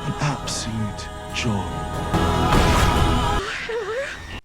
An absolute joy.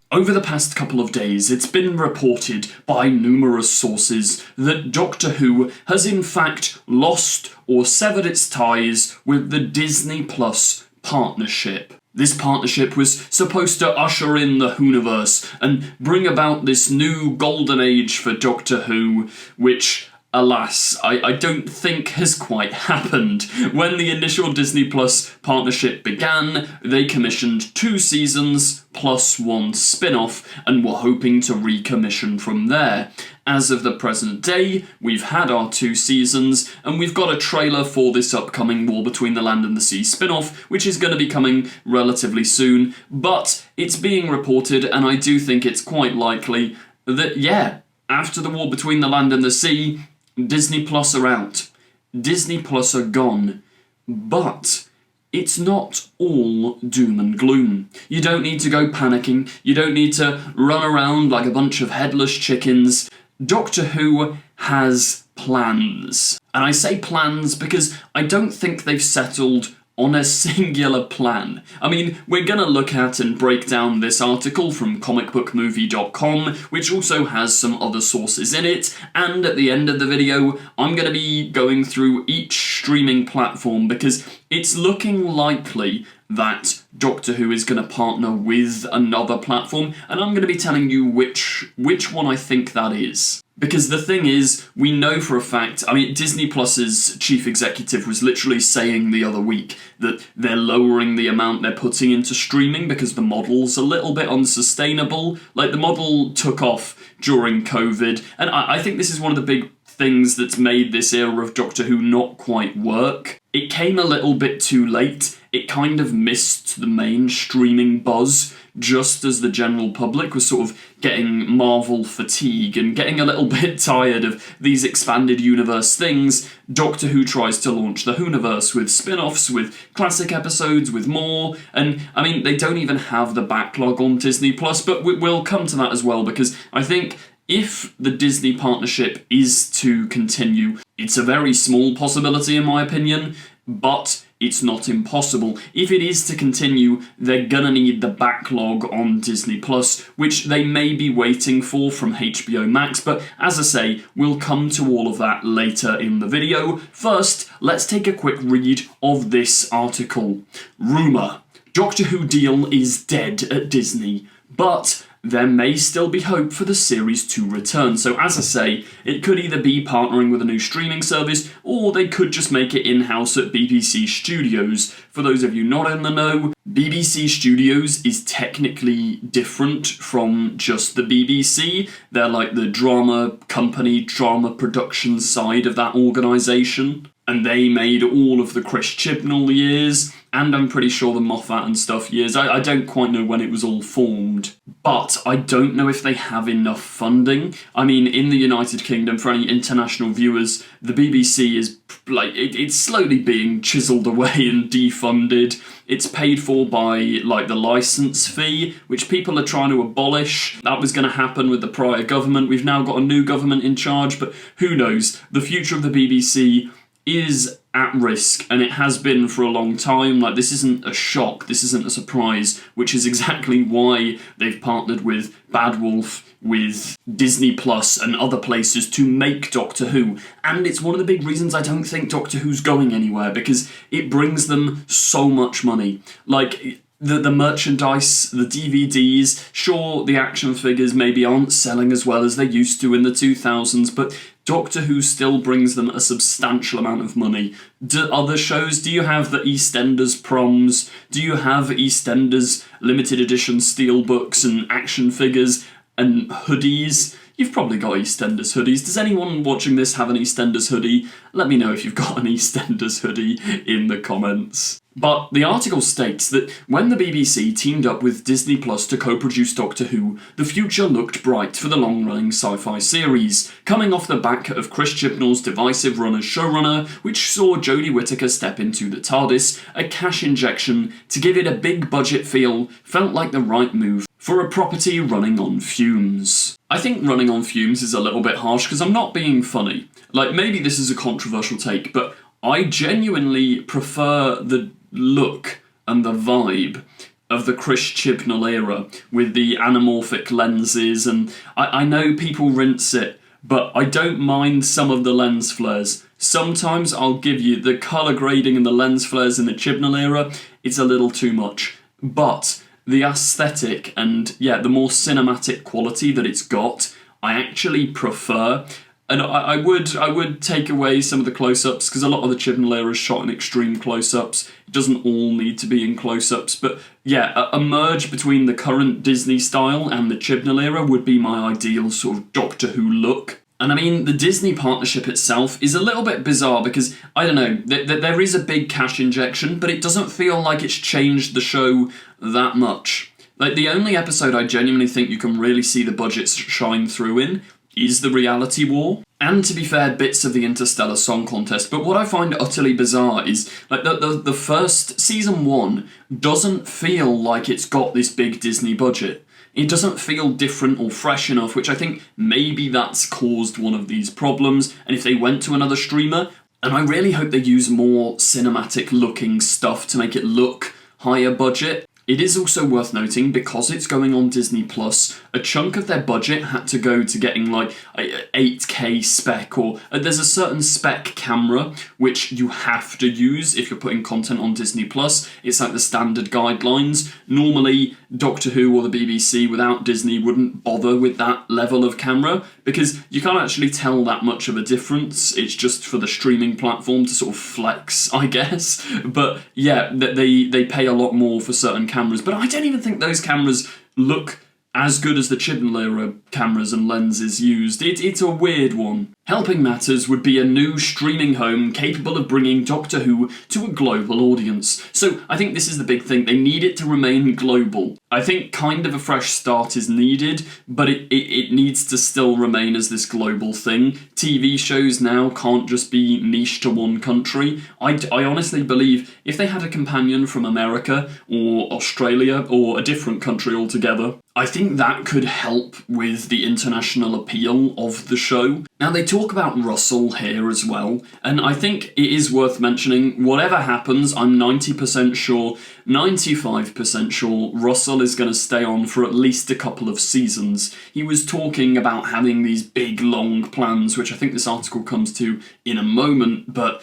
Over the past couple of days, it's been reported by numerous sources that Doctor Who has in fact lost or severed its ties with the Disney Plus partnership. This partnership was supposed to usher in the Whoniverse and bring about this new golden age for Doctor Who, which, alas, I don't think has quite happened. When the initial Disney Plus partnership began, they commissioned 2 seasons plus 1 spin-off and were hoping to recommission from there. As of the present day, we've had our 2 seasons, and we've got a trailer for this upcoming War Between the Land and the Sea spin-off, which is going to be coming relatively soon, but it's being reported, and I do think it's quite likely that, yeah, after the War Between the Land and the Sea, Disney Plus are out. Disney Plus are gone. But it's not all doom and gloom. You don't need to go panicking. You don't need to run around like a bunch of headless chickens. Doctor Who has plans. And I say plans because I don't think they've settled on a singular plan. I mean, we're gonna look at and break down this article from comicbookmovie.com, which also has some other sources in it, and at the end of the video, I'm gonna be going through each streaming platform because it's looking likely that Doctor Who is going to partner with another platform, and I'm going to be telling you which one I think that is. Because the thing is, we know for a fact, I mean, Disney Plus's chief executive was literally saying the other week that they're lowering the amount they're putting into streaming because the model's a little bit unsustainable. Like, the model took off during COVID, and I think this is one of the big things that's made this era of Doctor Who not quite work. It came a little bit too late. It kind of missed the main streaming buzz just as the general public was sort of getting Marvel fatigue and getting a little bit tired of these expanded universe things. Doctor Who tries to launch the Whoniverse with spin-offs, with classic episodes, with more, and I mean, they don't even have the backlog on Disney Plus, but we'll come to that as well, because I think if the Disney partnership is to continue, it's a very small possibility in my opinion, but it's not impossible. If it is to continue, they're gonna need the backlog on Disney Plus, which they may be waiting for from HBO Max, but as I say, we'll come to all of that later in the video. First, let's take a quick read of this article. Rumour: Doctor Who deal is dead at Disney, but there may still be hope for the series to return. So as I say, it could either be partnering with a new streaming service, or they could just make it in-house at BBC Studios. For those of you not in the know, BBC Studios is technically different from just the BBC. They're like the drama company, drama production side of that organisation. And they made all of the Chris Chibnall years, and I'm pretty sure the Moffat and stuff years. I don't quite know when it was all formed, but I don't know if they have enough funding. I mean, in the United Kingdom, for any international viewers, the BBC is like, it's slowly being chiselled away and defunded. It's paid for by, like, the licence fee, which people are trying to abolish. That was going to happen with the prior government. We've now got a new government in charge, but who knows? The future of the BBC is at risk, and it has been for a long time. Like, this isn't a shock, this isn't a surprise, which is exactly why they've partnered with Bad Wolf, with Disney Plus and other places to make Doctor Who. And it's one of the big reasons I don't think Doctor Who's going anywhere, because it brings them so much money. Like, the merchandise, the DVDs, sure, the action figures maybe aren't selling as well as they used to in the 2000s, but Doctor Who still brings them a substantial amount of money. Do other shows, do you have the EastEnders proms? Do you have EastEnders limited edition steelbooks and action figures and hoodies? You've probably got EastEnders hoodies. Does anyone watching this have an EastEnders hoodie? Let me know if you've got an EastEnders hoodie in the comments. But the article states that when the BBC teamed up with Disney Plus to co-produce Doctor Who, the future looked bright for the long-running sci-fi series, coming off the back of Chris Chibnall's divisive run as showrunner, which saw Jodie Whittaker step into the TARDIS. A cash injection to give it a big budget feel felt like the right move for a property running on fumes. I think running on fumes is a little bit harsh because I'm not being funny. Like, maybe this is a controversial take, but I genuinely prefer the look and the vibe of the Chris Chibnall era with the anamorphic lenses, and I know people rinse it, but I don't mind some of the lens flares. Sometimes I'll give you the colour grading and the lens flares in the Chibnall era, it's a little too much. But the aesthetic and, the more cinematic quality that it's got, I actually prefer. And I would take away some of the close-ups, because a lot of the Chibnall era is shot in extreme close-ups. It doesn't all need to be in close-ups, but a merge between the current Disney style and the Chibnall era would be my ideal sort of Doctor Who look. And I mean, the Disney partnership itself is a little bit bizarre because, I don't know, there is a big cash injection, but it doesn't feel like it's changed the show that much. Like, the only episode I genuinely think you can really see the budgets shine through in is the reality war. And to be fair, bits of the Interstellar Song Contest. But what I find utterly bizarre is, like, the first season 1 doesn't feel like it's got this big Disney budget. It doesn't feel different or fresh enough, which I think maybe that's caused one of these problems. And if they went to another streamer, and I really hope they use more cinematic looking stuff to make it look higher budget. It is also worth noting, because it's going on Disney Plus, a chunk of their budget had to go to getting like a 8K spec, or there's a certain spec camera which you have to use if you're putting content on Disney Plus. It's like the standard guidelines. Normally, Doctor Who or the BBC without Disney wouldn't bother with that level of camera, because you can't actually tell that much of a difference. It's just for the streaming platform to sort of flex, I guess. But they pay a lot more for certain cameras, but I don't even think those cameras look as good as the Chibnall era cameras and lenses used. It's a weird one. Helping Matters would be a new streaming home capable of bringing Doctor Who to a global audience. So I think this is the big thing. They need it to remain global. I think kind of a fresh start is needed, but it needs to still remain as this global thing. TV shows now can't just be niche to one country. I honestly believe if they had a companion from America or Australia or a different country altogether, I think that could help with the international appeal of the show. Now, they talk about Russell here as well, and I think it is worth mentioning, whatever happens, I'm 90% sure, 95% sure Russell is going to stay on for at least a couple of seasons. He was talking about having these big, long plans, which I think this article comes to in a moment, but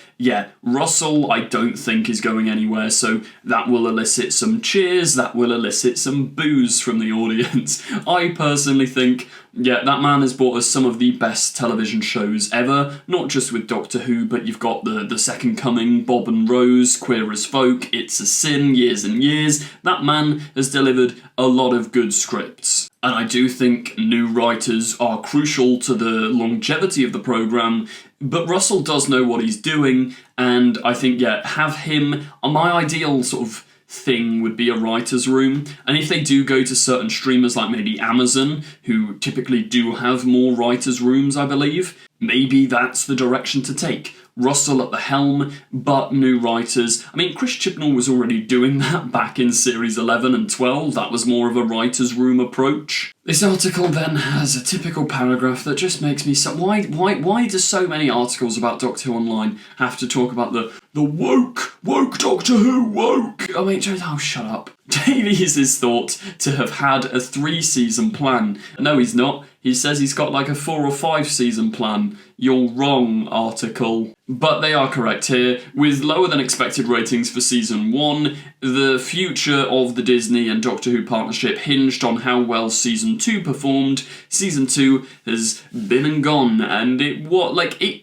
Russell I don't think is going anywhere, so that will elicit some cheers, that will elicit some boos from the audience. I personally think, that man has brought us some of the best television shows ever, not just with Doctor Who, but you've got the Second Coming, Bob and Rose, Queer as Folk, It's a Sin, Years and Years. That man has delivered a lot of good scripts. And I do think new writers are crucial to the longevity of the programme, but Russell does know what he's doing, and I think, have him, my ideal sort of thing would be a writer's room. And if they do go to certain streamers like maybe Amazon, who typically do have more writers' rooms, I believe, maybe that's the direction to take. Russell at the helm, but new writers. I mean, Chris Chibnall was already doing that back in series 11 and 12. That was more of a writer's room approach. This article then has a typical paragraph that just makes me so... Why do so many articles about Doctor Who Online have to talk about the woke Doctor Who, woke? Oh, shut up. Davies is thought to have had a 3-season plan. No, he's not. He says he's got like a 4 or 5 season plan. You're wrong, article. But they are correct here. With lower than expected ratings for season 1, the future of the Disney and Doctor Who partnership hinged on how well season 2 performed. Season 2 has been and gone, and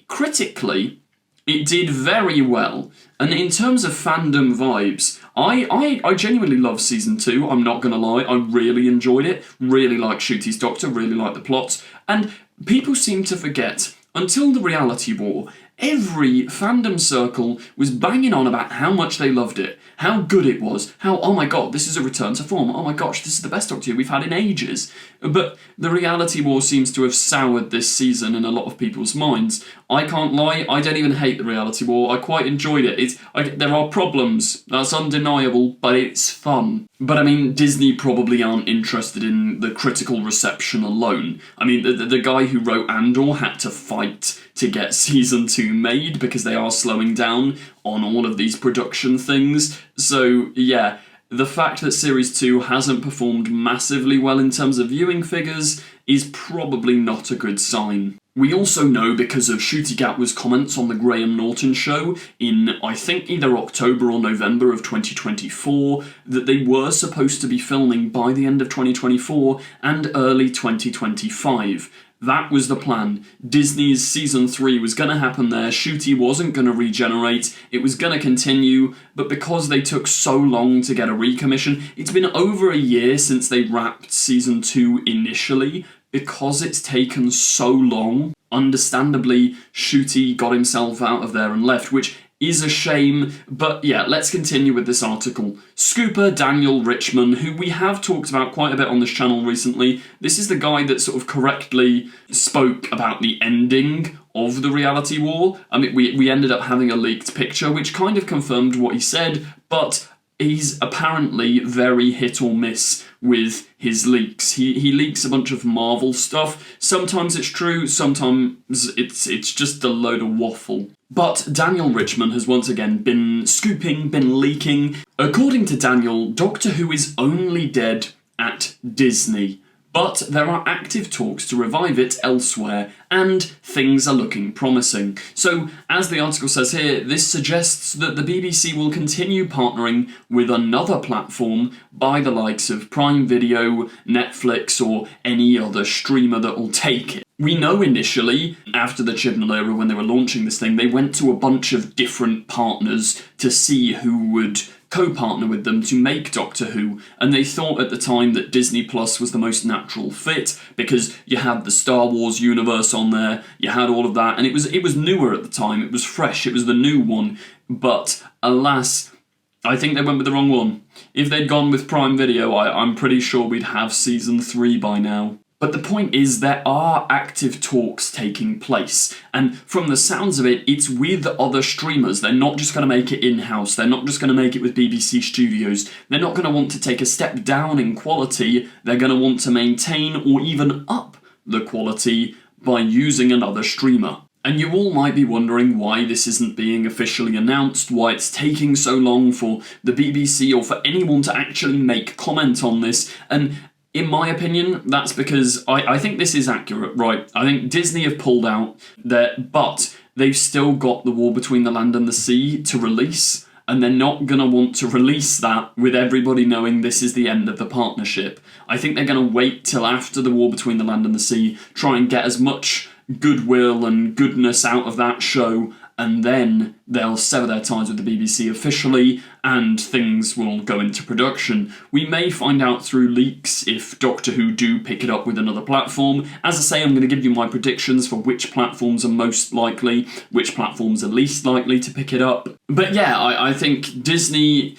critically, it did very well. And in terms of fandom vibes, I genuinely love season 2, I'm not gonna lie. I really enjoyed it. Really like Ncuti's Doctor, really like the plots. And people seem to forget, until the reality war, every fandom circle was banging on about how much they loved it, how good it was, how, oh my god, this is a return to form, oh my gosh, this is the best Doctor Who we've had in ages. But the reality war seems to have soured this season in a lot of people's minds. I can't lie, I don't even hate the reality war, I quite enjoyed it. There are problems, that's undeniable, but it's fun. But I mean, Disney probably aren't interested in the critical reception alone. I mean, the guy who wrote Andor had to fight to get season 2 made, because they are slowing down on all of these production things. So yeah, the fact that Series 2 hasn't performed massively well in terms of viewing figures is probably not a good sign. We also know, because of Ncuti Gatwa's comments on the Graham Norton show in, I think, either October or November of 2024, that they were supposed to be filming by the end of 2024 and early 2025. That was the plan. Disney's season 3 was going to happen there, Ncuti wasn't going to regenerate, it was going to continue, but because they took so long to get a recommission, it's been over a year since they wrapped season 2 initially. Because it's taken so long, understandably, Ncuti got himself out of there and left, which is a shame. But yeah, let's continue with this article. Scooper Daniel Richman, who we have talked about quite a bit on this channel recently, this is the guy that sort of correctly spoke about the ending of the reality war. I mean, we ended up having a leaked picture, which kind of confirmed what he said, but he's apparently very hit or miss with his leaks. He leaks a bunch of Marvel stuff. Sometimes it's true, sometimes it's just a load of waffle. But Daniel Richman has once again been scooping, been leaking. According to Daniel, Doctor Who is only dead at Disney. But there are active talks to revive it elsewhere, and things are looking promising. So, as the article says here, this suggests that the BBC will continue partnering with another platform by the likes of Prime Video, Netflix, or any other streamer that will take it. We know initially, after the Chibnall era, when they were launching this thing, they went to a bunch of different partners to see who would co-partner with them to make Doctor Who, and they thought at the time that Disney Plus was the most natural fit, because you had the Star Wars universe on there, you had all of that, and it was newer at the time, it was fresh, it was the new one, but alas, I think they went with the wrong one. If they'd gone with Prime Video, I'm pretty sure we'd have season 3 by now. But the point is, there are active talks taking place, and from the sounds of it, it's with other streamers. They're not just going to make it in-house, they're not just going to make it with BBC Studios, they're not going to want to take a step down in quality, they're going to want to maintain or even up the quality by using another streamer. And you all might be wondering why this isn't being officially announced, why it's taking so long for the BBC or for anyone to actually make comment on this, and in my opinion, that's because I think this is accurate, right? I think Disney have pulled out there, but they've still got The War Between the Land and the Sea to release, and they're not going to want to release that with everybody knowing this is the end of the partnership. I think they're going to wait till after The War Between the Land and the Sea, try and get as much goodwill and goodness out of that show, and then they'll sever their ties with the BBC officially, and things will go into production. We may find out through leaks if Doctor Who do pick it up with another platform. As I say, I'm going to give you my predictions for which platforms are most likely, which platforms are least likely to pick it up. But yeah, I think Disney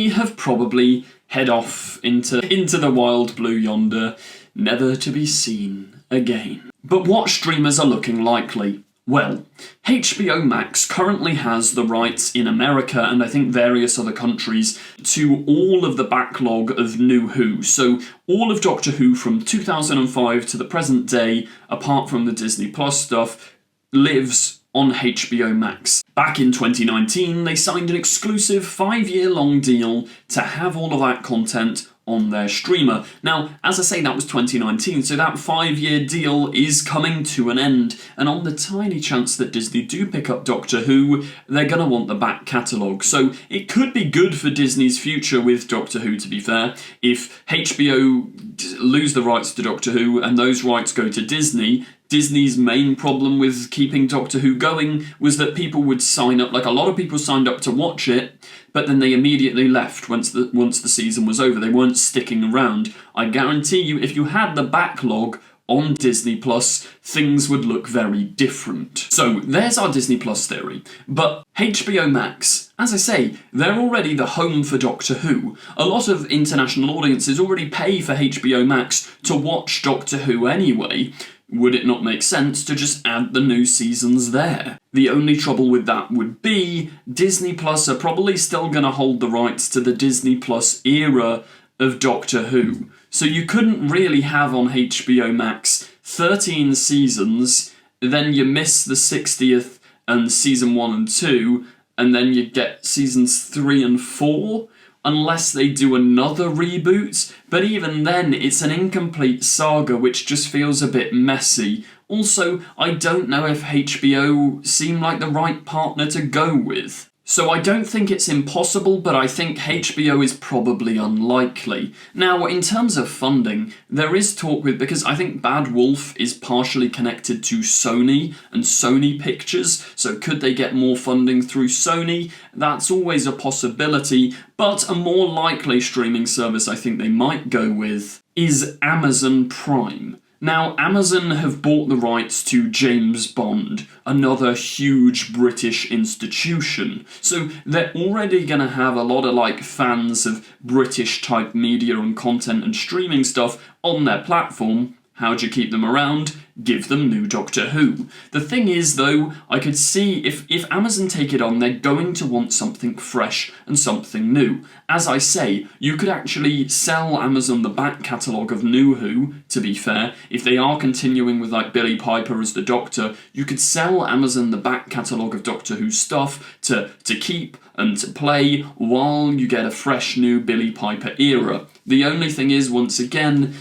have probably head off into the wild blue yonder, never to be seen again. But what streamers are looking likely? Well, HBO Max currently has the rights in America and I think various other countries to all of the backlog of New Who. So all of Doctor Who from 2005 to the present day, apart from the Disney Plus stuff, lives on HBO Max. Back in 2019, they signed an exclusive 5-year-long deal to have all of that content on their streamer. Now, as I say, that was 2019, so that 5-year deal is coming to an end, and on the tiny chance that Disney do pick up Doctor Who, they're going to want the back catalogue. So it could be good for Disney's future with Doctor Who, to be fair. If HBO lose the rights to Doctor Who and those rights go to Disney, Disney's main problem with keeping Doctor Who going was that people would sign up, like a lot of people signed up to watch it, but then they immediately left once the season was over. They weren't sticking around. I guarantee you, if you had the backlog on Disney Plus, things would look very different. So there's our Disney Plus theory. But HBO Max, as I say, they're already the home for Doctor Who. A lot of international audiences already pay for HBO Max to watch Doctor Who anyway. Would it not make sense to just add the new seasons there? The only trouble with that would be Disney Plus are probably still going to hold the rights to the Disney Plus era of Doctor Who. So you couldn't really have on HBO Max 13 seasons then you miss the 60th and season 1 and 2, and then you get seasons 3 and 4, unless they do another reboot. But even then, it's an incomplete saga which just feels a bit messy. Also, I don't know if HBO seem like the right partner to go with. So I don't think it's impossible, but I think HBO is probably unlikely. Now, in terms of funding, there is talk because I think Bad Wolf is partially connected to Sony and Sony Pictures, so could they get more funding through Sony? That's always a possibility, but a more likely streaming service I think they might go with is Amazon Prime. Now, Amazon have bought the rights to James Bond, another huge British institution, so they're already going to have a lot of fans of British type media and content and streaming stuff on their platform. How do you keep them around? Give them new Doctor Who. The thing is, though, I could see if Amazon take it on, they're going to want something fresh and something new. As I say, you could actually sell Amazon the back catalogue of New Who, to be fair. If they are continuing with Billie Piper as the Doctor, you could sell Amazon the back catalogue of Doctor Who stuff to keep and to play while you get a fresh new Billie Piper era. The only thing is, once again,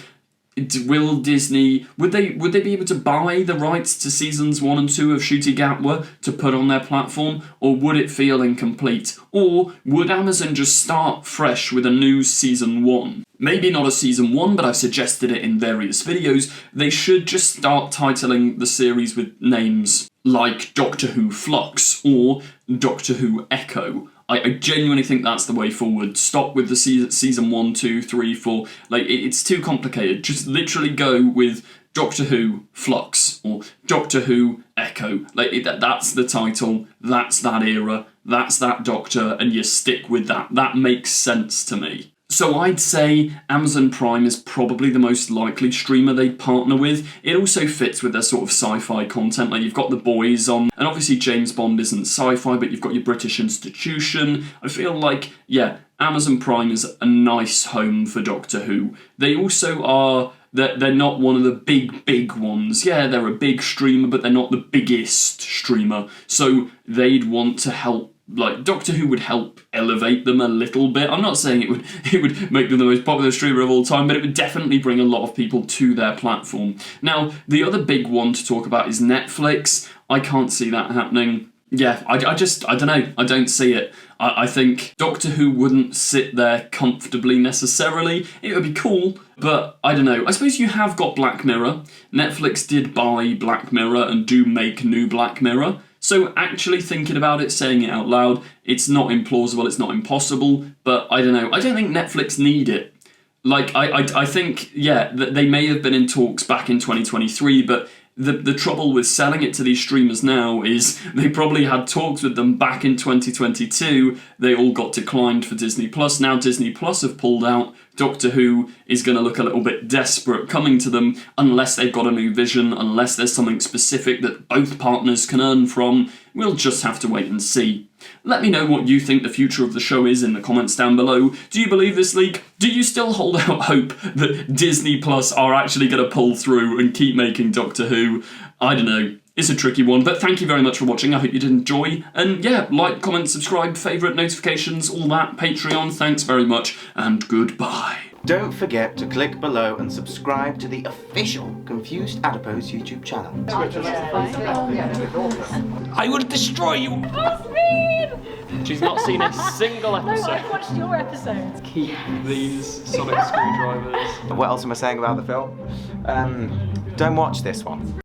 will Disney, would they be able to buy the rights to seasons 1 and 2 of Ncuti Gatwa to put on their platform, or would it feel incomplete? Or would Amazon just start fresh with a new season 1? Maybe not a season 1, but I've suggested it in various videos. They should just start titling the series with names like Doctor Who Flux or Doctor Who Echo. I genuinely think that's the way forward. Stop with the season 1, 2, 3, 4. It's too complicated. Just literally go with Doctor Who Flux or Doctor Who Echo. That's the title, that's that era, that's that Doctor, and you stick with that. That makes sense to me. So I'd say Amazon Prime is probably the most likely streamer they'd partner with. It also fits with their sort of sci-fi content, you've got The Boys on, and obviously James Bond isn't sci-fi, but you've got your British institution. I feel like, yeah, Amazon Prime is a nice home for Doctor Who. They also are, they're not one of the big ones. Yeah, they're a big streamer, but they're not the biggest streamer. So they'd want to help, Doctor Who would help elevate them a little bit. I'm not saying it would make them the most popular streamer of all time, but it would definitely bring a lot of people to their platform. Now, the other big one to talk about is Netflix. I can't see that happening. Yeah, I don't know. I don't see it. I think Doctor Who wouldn't sit there comfortably necessarily. It would be cool, but I don't know. I suppose you have got Black Mirror. Netflix did buy Black Mirror and do make new Black Mirror. So actually thinking about it, saying it out loud, it's not implausible, it's not impossible, but I don't know. I don't think Netflix need it. I think, yeah, that they may have been in talks back in 2023, but the trouble with selling it to these streamers now is they probably had talks with them back in 2022. They all got declined for Disney+. Now Disney+ have pulled out. Doctor Who is going to look a little bit desperate coming to them unless they've got a new vision, unless there's something specific that both partners can earn from. We'll just have to wait and see. Let me know what you think the future of the show is in the comments down below. Do you believe this leak? Do you still hold out hope that Disney+ are actually going to pull through and keep making Doctor Who? I don't know. It's a tricky one, but thank you very much for watching. I hope you did enjoy. And yeah, like, comment, subscribe, favourite, notifications, all that, Patreon. Thanks very much, and goodbye. Don't forget to click below and subscribe to the official Confused Adipose YouTube channel. I will destroy you! She's not seen a single episode. No, I've watched your episodes. Keep these sonic screwdrivers. What else am I saying about the film? Don't watch this one.